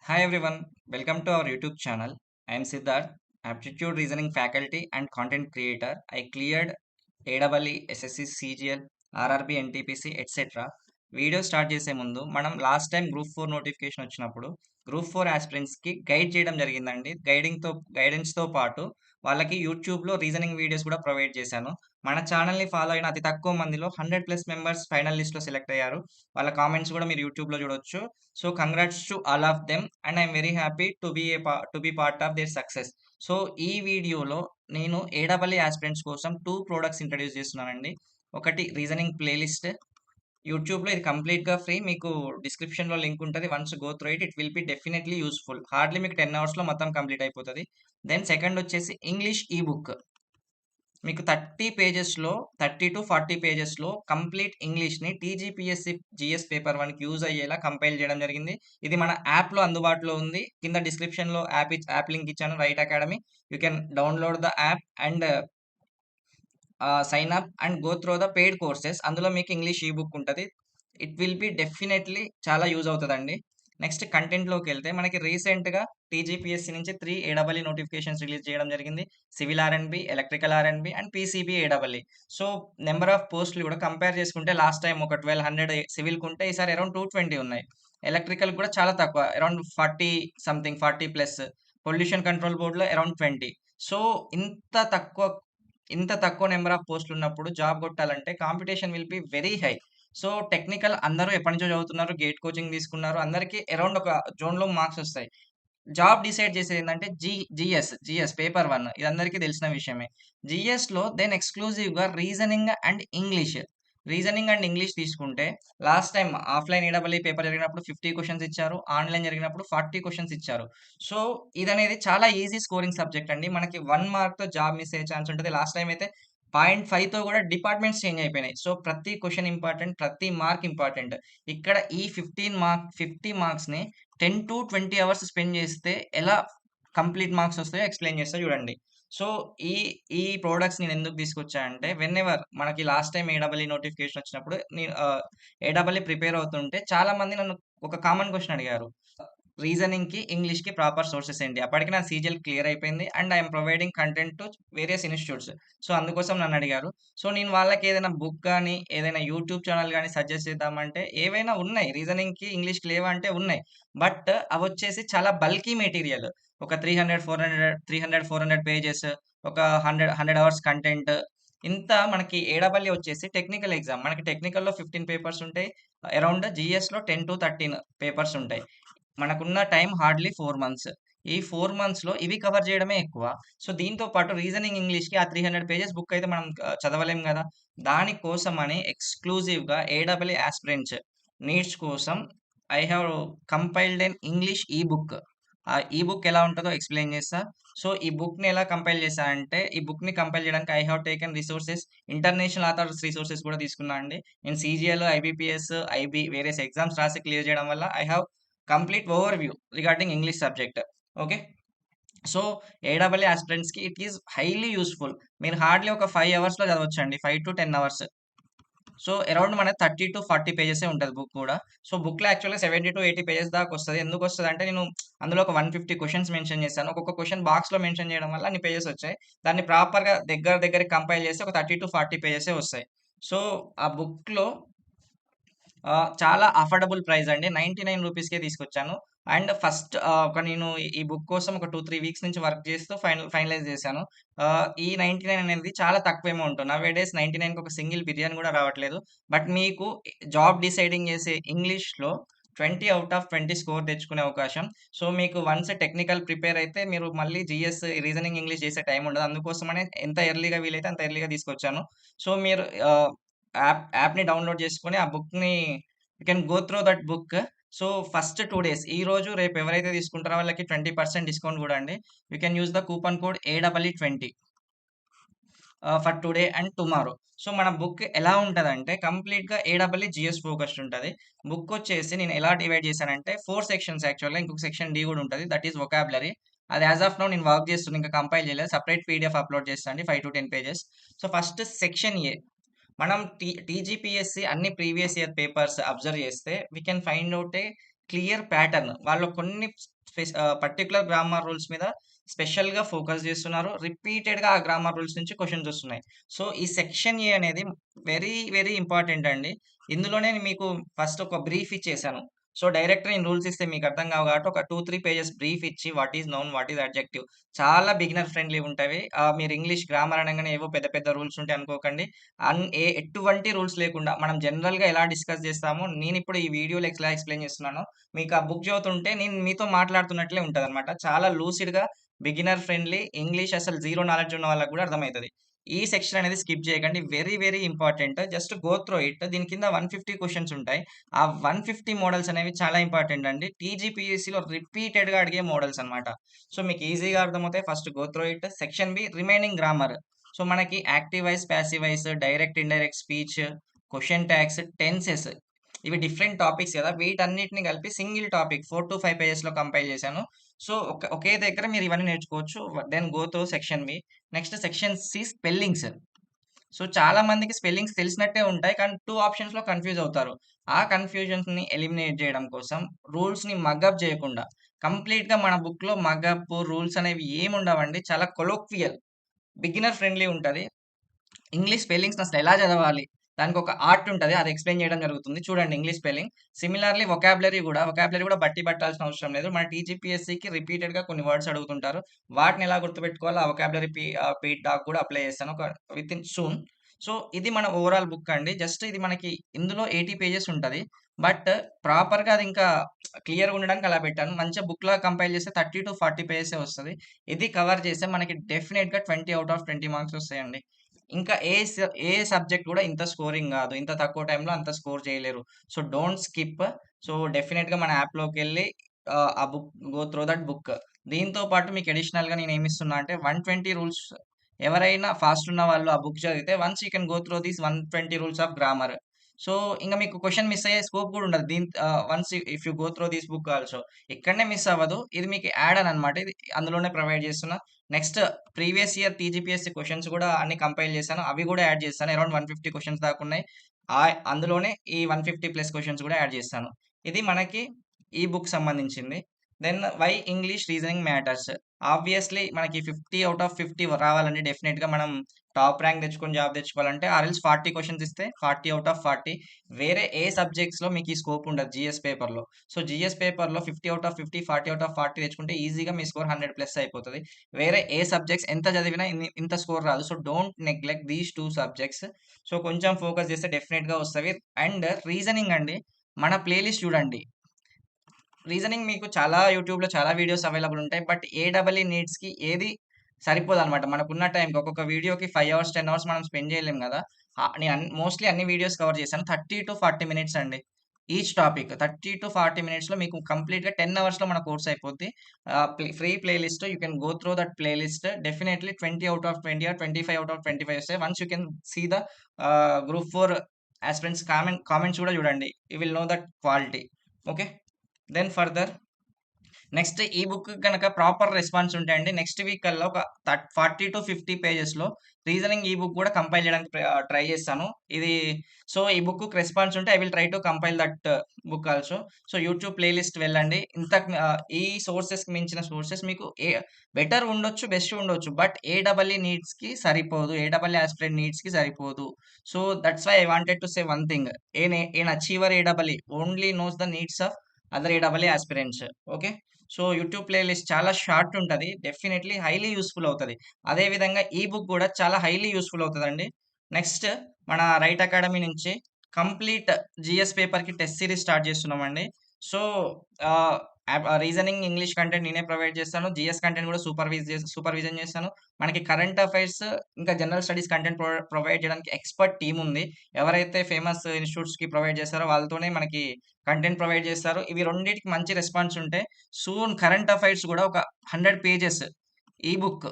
Hi everyone, welcome to our YouTube channel. I am Siddharth, Aptitude Reasoning Faculty and Content Creator. I cleared AEE, SSC, CGL, RRB, NTPC, etc. Video start చేసే ముందు మనం last time group 4 notification వచ్చినప్పుడు group 4 ఆస్పిరెంట్స్కి guide చేయడం జరిగిందండి. గైడెన్స్తో పాటు వాళ్ళకి యూట్యూబ్లో reasoning videos కూడా ప్రొవైడ్ చేశాను. మన ఛానల్ని ఫాలో అయిన అతి తక్కువ మందిలో 100+ మెంబర్స్ ఫైనల్ లిస్ట్లో సెలెక్ట్ అయ్యారు. వాళ్ళ కామెంట్స్ కూడా మీరు యూట్యూబ్లో చూడొచ్చు. So congrats to all of them and I'm very happy to be part of their success. So ఈ వీడియోలో నేను ఏడబ్ల్యూ ఆస్పిరెంట్స్ కోసం 2 ప్రోడక్ట్స్ ఇంట్రడ్యూస్ చేస్తున్నానండి. ఒకటి రీజనింగ్ ప్లేలిస్ట్. యూట్యూబ్లో ఇది కంప్లీట్గా ఫ్రీ. మీకు డిస్క్రిప్షన్లో లింక్ ఉంటుంది. Once go through it will be definitely useful. Hardly మీకు 10 అవర్స్లో మొత్తం కంప్లీట్ అయిపోతుంది. దెన్ సెకండ్ వచ్చేసి ఇంగ్లీష్ ఈ బుక్. మీకు 30 పేజెస్‌లో 30-40 పేజెస్‌లో కంప్లీట్ ఇంగ్లీష్‌ని టీజీపీఎస్సీ జీఎస్ పేపర్ 1కి యూజ్ అయ్యేలా కంపైల్ చేయడం జరిగింది. ఇది మన యాప్‌లో అందుబాటులో ఉంది. కింద డిస్క్రిప్షన్‌లో యాప్ లింక్ ఇచ్చాను, Right Academy. You can download the app and sign up and go through the paid courses. అందులో మీకు ఇంగ్లీష్ ఈ బుక్ ఉంటది. ఇట్ విల్ బి డెఫినెట్లీ చాలా యూజ్ అవుతదండి. నెక్స్ట్ కంటెంట్‌లోకెళ్తే మనకి రీసెంట్‌గా టీజీపీఎస్సీ నుంచి 3 ఏడబ్ల్యూ నోటిఫికేషన్స్ రిలీజ్ చేయడం జరిగింది. Civil R and B, electrical R and B and PCB AW. So number of పోస్టులు కూడా కంపేర్ చేసుకుంటే లాస్ట్ టైమ్ ఒక 1200 సివిల్‌కుంటే ఈసారి అరౌండ్ 220 ఉన్నాయి. ఎలక్ట్రికల్ కూడా చాలా తక్కువ, అరౌండ్ 40 సంథింగ్ 40+. పొల్యూషన్ కంట్రోల్ బోర్డ్‌లో అరౌండ్ 20. సో ఇంత తక్కువ ఇంత తక్కువ నెంబర్ ఆఫ్ పోస్టులు ఉన్నప్పుడు జాబ్ కొట్టాలంటే competition will be very high. So technical అందరూ ఎప్పటి నుంచో చదువుతున్నారు, గేట్ కోచింగ్ తీసుకున్నారు. అందరికీ అరౌండ్ ఒక జోన్‌లో మార్క్స్ వస్తాయి. జాబ్ డిసైడ్ చేసేది ఏంటంటే జీఎస్ పేపర్ 1 ఇది అందరికీ తెలిసిన విషయమే. జీఎస్‌లో దెన్ ఎక్స్‌క్లూజివ్‌గా రీజనింగ్ అండ్ ఇంగ్లీష్ తీసుకుంటే లాస్ట్ టైమ్ ఆఫ్‌లైన్ ఏడబ్ల్యూ పేపర్ జరిగినప్పుడు 50 క్వెషన్స్ ఇచ్చారు. ఆన్‌లైన్ జరిగినప్పుడు 40 క్వెషన్స్ ఇచ్చారు. సో ఇదనేది చాలా ఈజీ స్కోరింగ్ సబ్జెక్ట్ అండి. మనకి 1 మార్క్‌తో జాబ్ మిస్ అయ్యే ఛాన్స్ ఉంటది. లాస్ట్ టైమ్ అయితే 0.5తో కూడా డిపార్ట్మెంట్స్ చేంజ్ అయిపోయినాయి. సో ప్రతి క్వెషన్ ఇంపార్టెంట్, ప్రతి మార్క్ ఇంపార్టెంట్. ఇక్కడ ఈ 50 మార్క్స్‌ని 10-20 అవర్స్ స్పెండ్ చేస్తే ఎలా కంప్లీట్ మార్క్స్ వస్తాయో ఎక్స్‌ప్లెయిన్ చేస్తా చూడండి. సో, ఈ ఈ ప్రొడక్ట్స్ నేనెందుకు తీసుకొచ్చా అంటే, వెనెవర్ మనకి లాస్ట్ టైమ్ ఏడబ్ల్యూ నోటిఫికేషన్ వచ్చినప్పుడు ఏడబ్ల్యూ ప్రిపేర్ అవుతుంటే చాలామంది నన్ను ఒక కామన్ క్వెషన్ అడిగారు. రీజనింగ్‌కి, ఇంగ్లీష్‌కి ప్రాపర్ సోర్సెస్ ఏంటి? అప్పటికి నా సీజీఎల్ క్లియర్ అయిపోయింది. And I am providing content to various institutes. So, అందుకోసం నన్నడిగారు. సో, నేను వాళ్ళకి ఏదైనా బుక్ గాని, ఏదైనా యూట్యూబ్ ఛానెల్ గాని సజెస్ట్ చేద్దామంటే ఏవైనా ఉన్నాయి. రీజనింగ్‌కి, ఇంగ్లీష్‌కి లేవా అంటే ఉన్నాయి. బట్ అవొచ్చేసి చాలా బల్కీ మెటీరియల్. ఒక 300, 400 పేజెస్, ఒక 100 అవర్స్ కంటెంట్. ఇంత మనకి ఏడబ్ల్యూ వచ్చేసి టెక్నికల్ ఎగ్జామ్. మనకి టెక్నికల్‌లో 15 పేపర్స్ ఉంటాయి. అరౌండ్ జీఎస్‌లో 10-13 పేపర్స్ ఉంటాయి. మనకున్న టైం హార్డ్‌లీ 4 మంత్స్. ఈ 4 మంత్స్‌లో ఇవి కవర్ చేయడమే ఎక్కువ. సో, దీంతో పాటు రీజనింగ్ ఇంగ్లీష్‌కి ఆ 300 పేజెస్ బుక్ అయితే మనం చదవలేం గదా! దానికోసమని ఎక్స్‌క్లూజివ్‌గా ఏడబ్ల్యూ యాస్పిరెంట్స్ నీడ్స్ కోసం I have compiled N English ఈ బుక్. ఆ ఈ బుక్ ఎలా ఉంటదో ఎక్స్‌ప్లెయిన్ చేస్తా. సో, ఈ బుక్‌ని ఎలా కంపైల్ చేశా అంటే, ఈ బుక్‌ని కంపైల్ చేయడానికి I have taken resources, international authors resources కూడా తీసుకున్నా అండి. నేను CGL, IBPS, IB various exams రాసి క్లియర్ చేయడం వల్ల I have complete overview regarding English subject. Okay. So, AW ఆస్పిరెంట్స్‌కి ఇట్ ఈస్ హైలీ యూజ్‌ఫుల్. మీరు హార్డ్‌లీ ఒక 5 అవర్స్‌లో చదవచ్చండి. 5-10 అవర్స్. సో, అరౌండ్ మనకి 30-40 పేజెసే ఉంటది బుక్ గూడా. సో, బుక్‌లో యాక్చువల్‌గా 70-80 పేజెస్ దాకొస్తది. ఎందుకొస్తదంటే నేను అందులో ఒక 150 క్వెషన్స్ మెన్షన్ చేశాను. ఒక్కొక్క క్వెషన్ బాక్స్‌లో మెన్షన్ చేయడం వల్ల అన్ని పేజెస్ వచ్చాయి. దాన్ని ప్రాపర్‌గా దగ్గరకి కంపైల్ చేస్తే ఒక 30-40 పేజెసే వస్తాయి. సో, ఆ బుక్‌లో చాలా అఫోర్డబుల్ ప్రైస్ అండి. రూ. 99కే తీసుకొచ్చాను. అండ్ ఫస్ట్ నేను ఈ బుక్ కోసం ఒక 2-3 వీక్స్ నుంచి వర్క్ చేస్తూ ఫైనలైజ్ చేశాను. ఈ 99 అనేది చాలా తక్కువ అమౌంట్. నౌ-ఏ-డేస్ 99కి ఒక సింగిల్ బిర్యానీ కూడా రావట్లేదు. బట్ మీకు జాబ్ డిసైడింగ్ చేసే ఇంగ్లీష్‌లో 20/20 స్కోర్ తెచ్చుకునే అవకాశం. సో, మీకు వన్స్ టెక్నికల్ ప్రిపేర్ అయితే మీరు మళ్ళీ జీఎస్, రీజనింగ్, ఇంగ్లీష్ చేసే టైం ఉండదు. అందుకోసమనే ఎంత ఎర్లీగా వీలైతే అంత ఎర్లీగా తీసుకొచ్చాను. సో, మీరు యాప్‌ని డౌన్‌లోడ్ చేసుకొని ఆ బుక్‌ని you can go through that book. So, first 2 days ఈరోజు, రేపు ఎవరైతే తీసుకుంటారో వాళ్ళకి 20% డిస్కౌంట్ గూడా అండి. You can use the coupon code AW twenty for today and tomorrow. So, మన బుక్ ఎలా ఉంటదంటే కంప్లీట్‌గా ఏడబ్ల్యూ జీఎస్ ఫోకస్డ్ ఉంటది. బుక్ వచ్చేసి నేను ఎలా డివైడ్ చేశానంటే 4 సెక్షన్స్ యాక్చువల్‌గా. ఇంకొక సెక్షన్ డి గూడా ఉంటది. That is vocabulary. అది యాస్ ఆఫ్ నౌ నేను వర్క్ చేస్తున్నా. ఇంకా కంపైల్ చేయలేదు. సెపరేట్ పీడీఎఫ్ అప్‌లోడ్ చేస్తా అండి. 5-10 pages. So, first section A. మనం టీజీపీఎస్సీ అన్ని ప్రీవియస్ ఇయర్ పేపర్స్ అబ్జర్వ్ చేస్తే we can find out a clear pattern. వాళ్ళు కొన్ని పర్టిక్యులర్ గ్రామర్ రూల్స్ మీద స్పెషల్‌గా ఫోకస్ చేస్తున్నారు. రిపీటెడ్‌గా ఆ గ్రామర్ రూల్స్ నుంచి క్వెషన్స్ వస్తున్నాయి. సో, ఈ సెక్షన్ ఏ అనేది వెరీ, వెరీ ఇంపార్టెంట్ అండి. ఇందులోనే మీకు ఫస్ట్ ఒక బ్రీఫ్ ఇచ్చేసాను. సో, డైరెక్ట్ నేను రూల్స్ ఇస్తే మీకు అర్థం కావు కాబట్టి ఒక 2, 3 పేజెస్ బ్రీఫ్ ఇచ్చి what is noun, what is adjective చాలా బిగినర్ ఫ్రెండ్లీ ఉంటవి. మీరు ఇంగ్లీష్ గ్రామర్ అనంగానే ఏవో పెద్ద, పెద్ద రూల్స్ ఉంటాయి అనుకోకండి. ఎటువంటి రూల్స్ లేకుండా మనం జనరల్‌గా ఎలా డిస్కస్ చేస్తామో నేనిప్పుడు ఈ వీడియోలో ఎలా ఎక్స్‌ప్లెయిన్ చేస్తున్నానో మీకు ఆ బుక్ చదువుతుంటే నేను మీతో మాట్లాడుతున్నట్లే ఉంటదనమాట. చాలా లూసిడ్‌గా బిగినర్ ఫ్రెండ్లీ ఇంగ్లీష్ అసలు జీరో నాలెడ్జ్ ఉన్న వాళ్ళకి గూడా అర్థమైతది. ఈ సెక్షన్ అనేది స్కిప్ చేయకండి. Very, very important. Just go through it. దీని కింద 150 క్వెషన్స్ ఉంటాయి. ఆ 150 మోడల్స్ అనేవి చాలా ఇంపార్టెంట్ అండి. టీజీపీఎస్సీలో రిపీటెడ్‌గా అడిగే మోడల్స్ అన్నమాట. సో, మీకు ఈజీగా అర్థమవుతాయి. First go through it. Section B remaining grammar. So, మనకి active voice, passive voice, direct, indirect speech, question tags, tenses ఇవి డిఫరెంట్ టాపిక్స్ కదా! వీటన్నిటిని కలిపి సింగిల్ టాపిక్ 4-5 పేజెస్‌లో కంపైల్ చేశాను. సో, ఒకే దగ్గర మీరు ఇవన్నీ నేర్చుకోవచ్చు. Then go through section B. Next section C spellings. So, చాలా మందికి స్పెల్లింగ్స్ తెలిసినట్టే ఉంటాయి. కానీ 2 ఆప్షన్స్‌లో కన్‌ఫ్యూజ్ అవుతారు. ఆ కన్‌ఫ్యూజన్స్‌ని ఎలిమినేట్ చేయడం కోసం రూల్స్‌ని మగప్ చేయకుండా కంప్లీట్‌గా మన బుక్‌లో మగప్, రూల్స్ అనేవి ఏముండవండి. చాలా కొలోక్వియల్, బిగినర్ ఫ్రెండ్లీ ఉంటది. ఇంగ్లీష్ స్పెల్లింగ్స్‌ని అసలు ఎలా చదవాలి? దానికొక ఆర్ట్ ఉంటది. అది ఎక్స్‌ప్లెయిన్ చేయడం జరుగుతుంది. చూడండి ఇంగ్లీష్ స్పెల్లింగ్. సిమిలర్‌లీ వొకాబులరీ గూడా బట్టి పట్టాల్సిన అవసరం లేదు. మన టీజీపీఎస్సీకి రిపీటెడ్‌గా కొన్ని వర్డ్స్ అడుగుతుంటారు. వాటిని ఎలా గుర్తుపెట్టుకోవాలో ఆ వొకాబులరీ పీట్ డాక్ గూడా అప్లై చేస్తాను. Within soon. సో, ఇది మన ఓవరాల్ బుక్ అండి. జస్ట్ ఇది మనకి ఇందులో 80 పేజెస్ ఉంటది. బట్ ప్రాపర్‌గా అది ఇంకా క్లియర్‌గా ఉండడానికి అలా పెట్టాను. మంచిగా బుక్‌లా కంపైల్ చేస్తే 30-40 పేజెసే వస్తది. ఇది కవర్ చేస్తే మనకి డెఫినెట్‌గా 20 ఔట్ ఆఫ్ 20 మార్క్స్ వస్తాయండి. ఇంకా ఏ సబ్జెక్ట్ గూడా ఇంత స్కోరింగ్ గాదు. ఇంత తక్కువ టైమ్‌లో అంత స్కోర్ చేయలేరు. So, don't skip. సో, డెఫినెట్‌గా మన యాప్‌లోకెళ్ళి ఆ book go through that book. దీంతో పాటు మీకు అడిషనల్‌గా నేనేమిస్తున్నా అంటే 120 రూల్స్ ఎవరైనా ఫాస్ట్ ఉన్న వాళ్ళు ఆ బుక్ చదివితే once you can go through these 120 rules of grammar. So, ఇంక మీకు క్వెషన్ మిస్ అయ్యే స్కోప్ గూడా ఉండదు. Once if you go through this book also. ఇక్కడనే మిస్ అవ్వదు. ఇది మీకు యాడ్ ఆన్ అన్నమాట. ఇది అందులోనే ప్రొవైడ్ చేస్తున్నా. Next previous year TGPSC questions గూడా అన్ని కంపైల్ చేశాను. అవి గూడా యాడ్ చేశాను. అరౌండ్ 150 క్వెషన్స్ దాకున్నాయి. అందులోనే ఈ 150+ క్వెషన్స్ గూడా యాడ్ చేశాను. ఇది మనకి ఈ బుక్ సంబంధించింది. Then why English reasoning matters. Obviously మనకి 50 ఔట్ ఆఫ్ 50 రావాలండి. డెఫినిట్‌గా మనం టాప్ ర్యాంక్ తెచ్చుకొని జాబ్ తెచ్చుకోవాలంటే ఆర్ ఎల్స్ 40 క్వెషన్స్ ఇస్తే 40 ఔట్ ఆఫ్ 40. వేరే ఏ సబ్జెక్ట్స్‌లో మీకు ఈ స్కోప్ ఉండదు జీఎస్ పేపర్‌లో. సో, జీఎస్ పేపర్‌లో 50 ఔట్ ఆఫ్ 50, 40 ఔట్ ఆఫ్ 40 తెచ్చుకుంటే ఈజీగా మీ స్కోర్ 100+ అయిపోతది. వేరే ఏ సబ్జెక్ట్స్ ఎంత చదివినా ఇంత స్కోర్ రాదు. So, don't neglect these 2 subjects. So, కొంచెం ఫోకస్ చేస్తే డెఫినిట్‌గా వస్తవి. అండ్ రీజనింగ్ అండి. మన ప్లేలిస్ట్ చూడండి. రీజనింగ్ మీకు చాలా యూట్యూబ్‌లో చాలా వీడియోస్ అవైలబుల్ ఉంటాయి. బట్ ఏడబ్ల్‌ఈ నీడ్స్‌కి ఏది సరిపోదనమాట. మనకున్న టైంకి ఒక్కొక్క వీడియోకి 5 అవర్స్, 10 అవర్స్ మనం స్పెండ్ చేయలేం గదా! నేను మోస్ట్‌లీ అన్ని వీడియోస్ కవర్ చేశాను. 30-40 మినిట్స్ అండి. ఈచ్ టాపిక్ 30-40 మినిట్స్‌లో మీకు కంప్లీట్‌గా 10 అవర్స్‌లో మన కోర్స్ అయిపోద్ది. Free playlist you can go through that playlist. Definitely 20 out of 20 or 25 out of 25 వస్తాయి. Once you can see the group 4 aspirants comments కూడా చూడండి. You will know that quality. Okay. Then further next ఈ book గనక proper response ఉంటే అండి next week కల్లా ఒక 40-50 పేజెస్‌లో రీజనింగ్ ఈ బుక్ కూడా కంపైల్ చేయడానికి ట్రై చేస్తాను. ఇది సో, ఈ బుక్‌కి రెస్పాన్స్ ఉంటే I will try to compile that book also. So, YouTube playlist వెళ్ళండి. ఈ సోర్సెస్‌కి మించిన సోర్సెస్ మీకు బెటర్ ఉండొచ్చు, బెస్ట్ ఉండొచ్చు. బట్ ఏడబ్ల్‌ఈ నీడ్స్‌కి సరిపోదు. ఏడబ్ల్‌ఈ యాస్పిరెంట్ నీడ్స్‌కి సరిపోదు. So, that's why I wanted to say one thing. N achiever AWE only knows the needs of other AWE aspirants. Okay. So, YouTube playlist చాలా short ఉంటది. Definitely highly useful అవుతది. అదే విధంగా ఈ book గూడా చాలా highly useful అవుతదండి. Next మన రైట్ అకాడమీ నుంచి కంప్లీట్ జీఎస్ పేపర్‌కి టెస్ట్ సీరీస్ స్టార్ట్ చేస్తున్నామండి. సో, ఆహ్, రీజనింగ్, ఇంగ్లీష్ కంటెంట్ నేనే ప్రొవైడ్ చేస్తాను. జీఎస్ కంటెంట్ గూడా సూపర్విజన్ చేస్తాను. మనకి కరెంట్ అఫైర్స్ ఇంకా జనరల్ స్టడీస్ కంటెంట్ ప్రొవైడ్ చేయడానికి ఎక్స్‌పర్ట్ టీమ్ ఉంది. ఎవరైతే ఫేమస్ ఇన్‌స్టిట్యూట్స్‌కి ప్రొవైడ్ చేస్తారో వాళ్ళతోనే మనకి కంటెంట్ ప్రొవైడ్ చేస్తారు. ఇవి రెండిటికి మంచి రెస్పాన్స్ ఉంటే సూన్ కరెంట్ అఫైర్స్ గూడా ఒక 100 పేజెస్ ఈ బుక్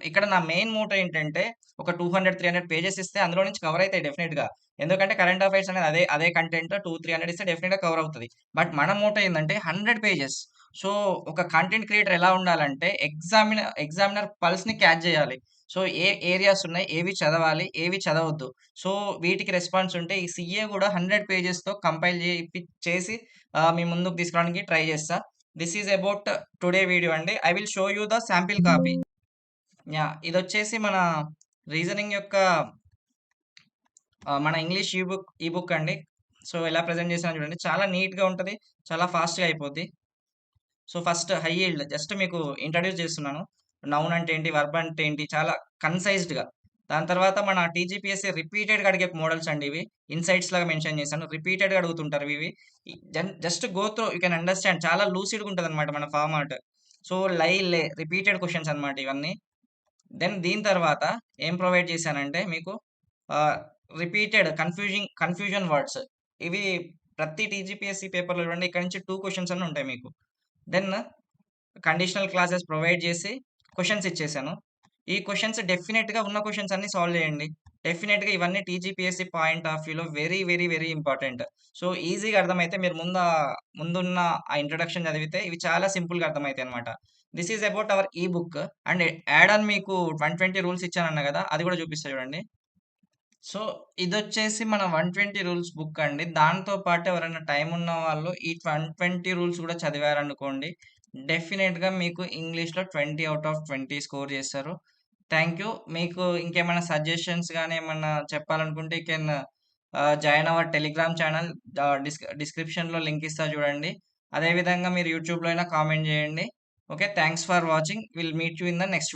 ఇక్కడ నా మెయిన్ మోటో ఏంటంటే ఒక 200, 300 పేజెస్ ఇస్తే అందులో నుంచి కవర్ అయితాయి డెఫినిట్‌గా. ఎందుకంటే కరెంట్ అఫైర్స్ అనేది అదే కంటెంట్ 2, 300 ఇస్తే డెఫినిట్‌గా కవర్ అవుతది. బట్ మన మోటో ఏందంటే 100 పేజెస్. సో, ఒక కంటెంట్ క్రియేటర్ ఎలా ఉండాలంటే ఎగ్జామినర్ పల్స్‌ని క్యాచ్ చేయాలి. సో, ఏ ఏరియాస్ ఉన్నాయి, ఏవి చదవాలి, ఏవి చదవొద్దు. సో, వీటికి రెస్పాన్స్ ఉంటే ఈ సీఏ గూడా 100 పేజెస్‌తో కంపైల్ చేసి మీ ముందుకు తీసుకురావడానికి ట్రై చేస్తా. This is about today video అండి. I will show you the sample copy. Yeah! ఇదొచ్చేసి మన రీజనింగ్ యొక్క మన ఇంగ్లీష్ ఈ బుక్ అండి. సో, ఎలా ప్రెజెంట్ చేశానో చూడండి. చాలా నీట్‌గా ఉంటది. చాలా ఫాస్ట్‌గా అయిపోద్ది. So, first high yield just మీకు ఇంట్రొడ్యూస్ చేస్తున్నాను. నౌన్ అంటే ఏంటి? వర్బ్ అంటే ఏంటి? చాలా కన్సైజ్డ్‌గా. దాని తర్వాత మన టీజీపీఎస్సీ రిపీటెడ్‌గా అడిగే మోడల్స్ అండి ఇవి. ఇన్‌సైట్స్ లాగా మెన్షన్ చేశాను. రిపీటెడ్‌గా అడుగుతుంటారు ఇవి. Just go through you can understand. చాలా లూసిడ్‌గా ఉంటదనమాట మన ఫార్మాట్. సో, లై, లే రిపీటెడ్ క్వెషన్స్ అనమాట ఇవన్నీ. దెన్ దీని తర్వాత ఏం ప్రొవైడ్ చేశానంటే మీకు ఆహ్, రిపీటెడ్ కన్‌ఫ్యూజన్ వర్డ్స్. ఇవి ప్రతి టీజీపీఎస్సీ పేపర్‌లో చూడండి ఇక్కడి నుంచి 2 క్వెషన్స్ అన్నా ఉంటాయి మీకు. దెన్ కండిషనల్ క్లాసెస్ ప్రొవైడ్ చేసి క్వెషన్స్ ఇచ్చేసాను. ఈ క్వెషన్స్ డెఫినిట్‌గా ఉన్న క్వెషన్స్ అన్నీ సాల్వ్ చేయండి. డెఫినిట్‌గా ఇవన్నీ టీజీపీఎస్సీ పాయింట్ ఆఫ్ వ్యూలో very, very, very important. So, ఈజీగా అర్థమైతే మీరు ముందున్న ఆ ఇంట్రొడక్షన్ చదివితే ఇవి చాలా సింపుల్‌గా అర్థమైతాయన్నమాట. దిస్ ఈజ్ అబౌట్ అవర్ ఈ బుక్ అండ్ యాడ్ ఆన్ మీకు 120 రూల్స్ ఇచ్చానన్నా గదా! అది కూడా చూపిస్తా చూడండి. సో, ఇదొచ్చేసి మన 120 రూల్స్ బుక్ అండి. దాంతో పాటు ఎవరైనా టైమ్ ఉన్న వాళ్ళు ఈ 120 రూల్స్ కూడా చదివారనుకోండి, డెఫినిట్‌గా మీకు ఇంగ్లీష్‌లో 20 ఔట్ ఆఫ్ 20 స్కోర్ చేస్తారు. Thank you. మీకు ఇంకేమైనా సజెషన్స్ గాని ఏమన్నా చెప్పాలనుకుంటే you can join hour Telegram channel. డిస్క్రిప్షన్‌లో లింక్ ఇస్తా చూడండి. అదే విధంగా మీరు యూట్యూబ్‌లో అయినా కామెంట్ చేయండి. Okay. Thanks for watching. Will meet you in the next